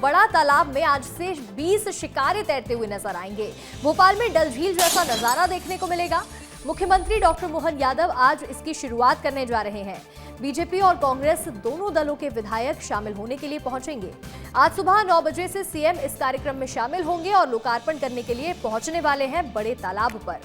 बड़ा तालाब में आज से 20 शिकारे तैरते हुए नजर आएंगे। भोपाल में डल झील जैसा नजारा देखने को मिलेगा। मुख्यमंत्री डॉक्टर मोहन यादव आज इसकी शुरुआत करने जा रहे हैं। बीजेपी और कांग्रेस दोनों दलों के विधायक शामिल होने के लिए पहुंचेंगे। आज सुबह 9 बजे से सीएम इस कार्यक्रम में शामिल होंगे और लोकार्पण करने के लिए पहुंचने वाले हैं बड़े तालाब पर।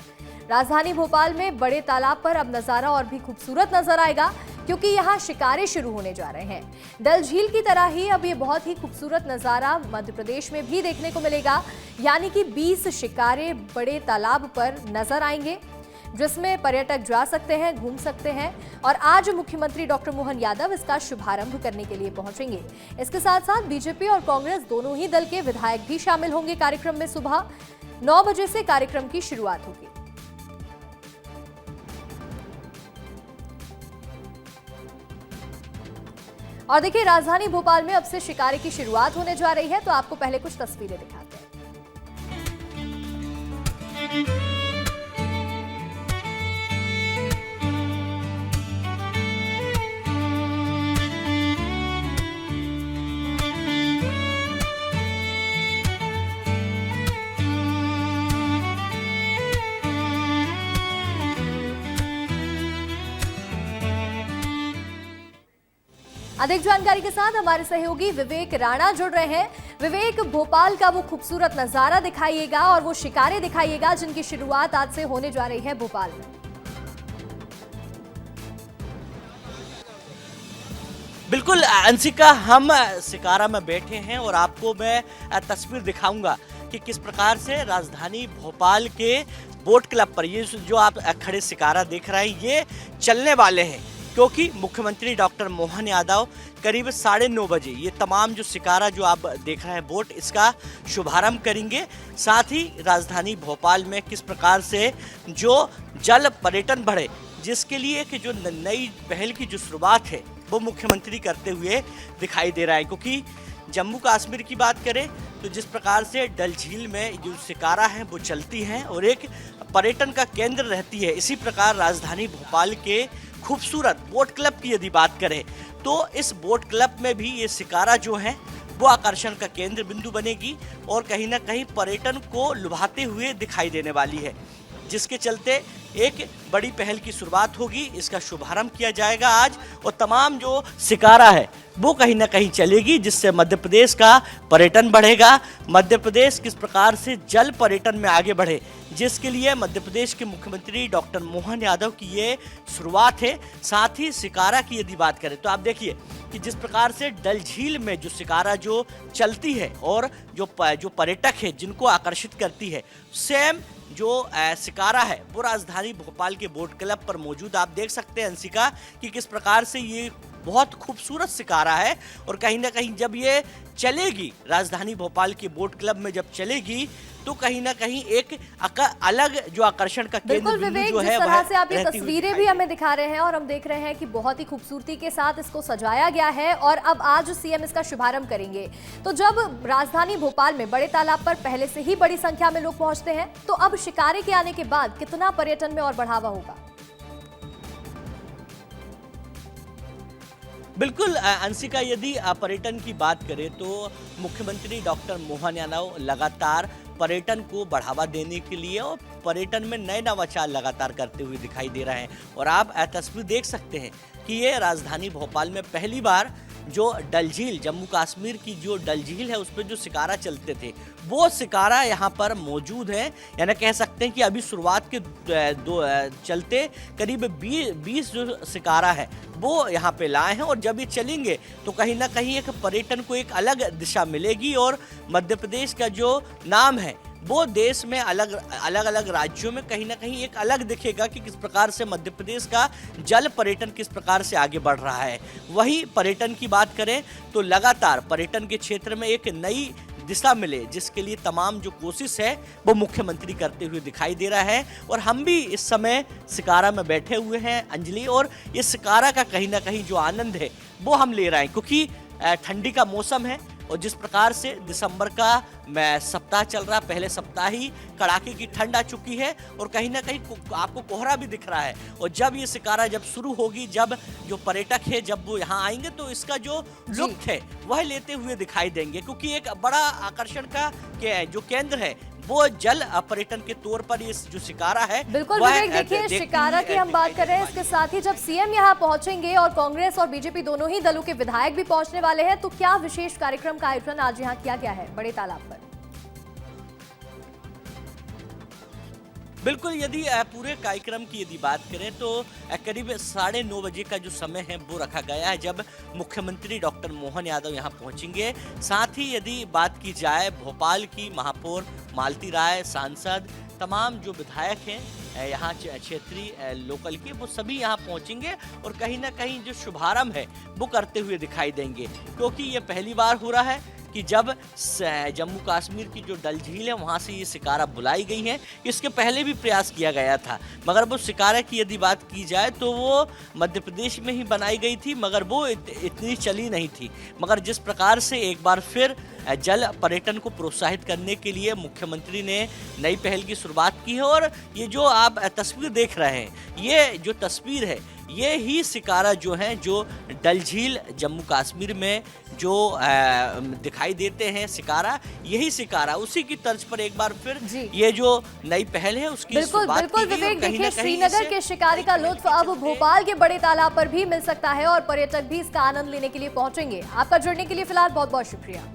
राजधानी भोपाल में बड़े तालाब पर अब नजारा और भी खूबसूरत नजर आएगा, क्योंकि यहाँ शिकारे शुरू होने जा रहे हैं। डल झील की तरह ही अब ये बहुत ही खूबसूरत नजारा मध्य प्रदेश में भी देखने को मिलेगा, यानी कि 20 शिकारे बड़े तालाब पर नजर आएंगे, जिसमें पर्यटक जा सकते हैं, घूम सकते हैं। और आज मुख्यमंत्री डॉक्टर मोहन यादव इसका शुभारंभ करने के लिए पहुंचेंगे। इसके साथ साथ बीजेपी और कांग्रेस दोनों ही दल के विधायक भी शामिल होंगे कार्यक्रम में। सुबह 9 बजे से कार्यक्रम की शुरुआत होगी। और देखिए, राजधानी भोपाल में अब से शिकारे की शुरुआत होने जा रही है, तो आपको पहले कुछ तस्वीरें दिखाते हैं। अधिक जानकारी के साथ हमारे सहयोगी विवेक राणा जुड़ रहे हैं। विवेक, भोपाल का वो खूबसूरत नजारा दिखाइएगा और वो शिकारे दिखाइएगा जिनकी शुरुआत आज से होने जा रही है भोपाल में। बिल्कुल अंशिका, हम शिकारा में बैठे हैं और आपको मैं तस्वीर दिखाऊंगा कि किस प्रकार से राजधानी भोपाल के बोट क्लब पर ये जो आप खड़े शिकारा देख रहे हैं, ये चलने वाले हैं, क्योंकि मुख्यमंत्री डॉक्टर मोहन यादव करीब 9:30 बजे ये तमाम जो शिकारा जो आप देख रहे हैं बोट, इसका शुभारंभ करेंगे। साथ ही राजधानी भोपाल में किस प्रकार से जो जल पर्यटन बढ़े, जिसके लिए कि जो नई पहल की जो शुरुआत है वो मुख्यमंत्री करते हुए दिखाई दे रहा है। क्योंकि जम्मू कश्मीर की बात करें तो जिस प्रकार से डल झील में जो शिकारा है वो चलती हैं और एक पर्यटन का केंद्र रहती है, इसी प्रकार राजधानी भोपाल के खूबसूरत बोट क्लब की यदि बात करें तो इस बोट क्लब में भी ये शिकारा जो है वो आकर्षण का केंद्र बिंदु बनेगी और कहीं ना कहीं पर्यटन को लुभाते हुए दिखाई देने वाली है, जिसके चलते एक बड़ी पहल की शुरुआत होगी। इसका शुभारंभ किया जाएगा आज और तमाम जो शिकारा है वो कहीं ना कहीं चलेगी, जिससे मध्य प्रदेश का पर्यटन बढ़ेगा। मध्य प्रदेश किस प्रकार से जल पर्यटन में आगे बढ़े, जिसके लिए मध्य प्रदेश के मुख्यमंत्री डॉक्टर मोहन यादव की ये शुरुआत है। साथ ही शिकारा की यदि बात करें तो आप देखिए कि जिस प्रकार से डल झील में जो शिकारा जो चलती है और जो पर्यटक है जिनको आकर्षित करती है, सेम जो शिकारा है वो राजधानी भोपाल के बोट क्लब पर मौजूद। आप देख सकते हैं अंशिका कि किस प्रकार से ये बहुत खूबसूरत शिकारा है और कहीं ना कहीं जब ये चलेगी राजधानी भोपाल के बोट क्लब में जब चलेगी तो कहीं ना कहीं एक अलग जो आकर्षण का केंद्र बिंदु जो है, जिस तरह से आप ये तस्वीरें भी हमें दिखा रहे हैं और हम देख रहे हैं कि बहुत ही खूबसूरती के साथ इसको सजाया गया है और अब आज सीएम इसका शुभारंभ करेंगे। तो जब राजधानी भोपाल में बड़े तालाब पर पहले से ही बड़ी संख्या में लोग पहुंचते हैं, तो अब शिकारे के आने के बाद कितना पर्यटन में और बढ़ावा होगा? बिल्कुल अंशिका, यदि पर्यटन की बात करें तो मुख्यमंत्री डॉक्टर मोहन यादव लगातार पर्यटन को बढ़ावा देने के लिए और पर्यटन में नए नवाचार लगातार करते हुए दिखाई दे रहे हैं। और आप तस्वीर देख सकते हैं कि ये राजधानी भोपाल में पहली बार जो डल झील, जम्मू कश्मीर की जो डल झील है उस पर जो शिकारा चलते थे वो शिकारा यहाँ पर मौजूद है। यानी कह सकते हैं कि अभी शुरुआत के चलते करीब 20 जो शिकारा है वो यहाँ पे लाए हैं और जब ये चलेंगे तो कहीं ना कहीं एक पर्यटन को एक अलग दिशा मिलेगी और मध्य प्रदेश का जो नाम है वो देश में अलग अलग राज्यों में कहीं ना कहीं एक अलग दिखेगा कि किस प्रकार से मध्य प्रदेश का जल पर्यटन किस प्रकार से आगे बढ़ रहा है। वहीं पर्यटन की बात करें तो लगातार पर्यटन के क्षेत्र में एक नई दिशा मिले, जिसके लिए तमाम जो कोशिश है वो मुख्यमंत्री करते हुए दिखाई दे रहा है। और हम भी इस समय शिकारा में बैठे हुए हैं अंजलि, और इस शिकारा का कहीं ना कहीं जो आनंद है वो हम ले रहे हैं, क्योंकि ठंडी का मौसम है और जिस प्रकार से दिसंबर का सप्ताह चल रहा, पहले सप्ताह ही कड़ाके की ठंड आ चुकी है और कहीं ना कहीं आपको कोहरा भी दिख रहा है। और जब ये शिकारा जब शुरू होगी, जब जो पर्यटक है जब वो यहाँ आएंगे तो इसका जो लुत्फ है वह लेते हुए दिखाई देंगे, क्योंकि एक बड़ा आकर्षण का जो केंद्र है वो जल पर्यटन के तौर पर ये जो शिकारा है। बिल्कुल विवेक, देखिए शिकारा की हम बात कर रहे हैं, इसके साथ ही जब सीएम यहाँ पहुंचेंगे और कांग्रेस और बीजेपी दोनों ही दलों के विधायक भी पहुंचने वाले हैं, तो क्या विशेष कार्यक्रम का आयोजन आज यहाँ किया गया है बड़े तालाब पर? बिल्कुल, यदि पूरे कार्यक्रम की यदि बात करें तो करीब 9:30 बजे का जो समय है वो रखा गया है, जब मुख्यमंत्री डॉक्टर मोहन यादव यहाँ पहुंचेंगे। साथ ही यदि बात की जाए भोपाल की महापौर मालती राय, सांसद, तमाम जो विधायक हैं यहाँ क्षेत्रीय लोकल के, वो सभी यहाँ पहुंचेंगे और कहीं ना कहीं जो शुभारंभ है वो करते हुए दिखाई देंगे, क्योंकि ये पहली बार हो रहा है कि जब जम्मू कश्मीर की जो डल झील है वहाँ से ये शिकारा बुलाई गई है। इसके पहले भी प्रयास किया गया था, मगर वो शिकारा की यदि बात की जाए तो वो मध्य प्रदेश में ही बनाई गई थी, मगर वो इतनी चली नहीं थी। मगर जिस प्रकार से एक बार फिर जल पर्यटन को प्रोत्साहित करने के लिए मुख्यमंत्री ने नई पहल की शुरुआत की है, और ये जो आप तस्वीर देख रहे हैं, ये जो तस्वीर है ये ही शिकारा जो है, जो डल झील जम्मू कश्मीर में जो दिखाई देते हैं शिकारा, यही शिकारा उसी की तर्ज पर एक बार फिर ये जो नई पहल है उसकी बिल्कुल विवेक, देखिए श्रीनगर के शिकारी का लुत्फ अब भोपाल के बड़े तालाब पर भी मिल सकता है और पर्यटक भी इसका आनंद लेने के लिए पहुंचेंगे। आपका जुड़ने के लिए फिलहाल बहुत बहुत शुक्रिया।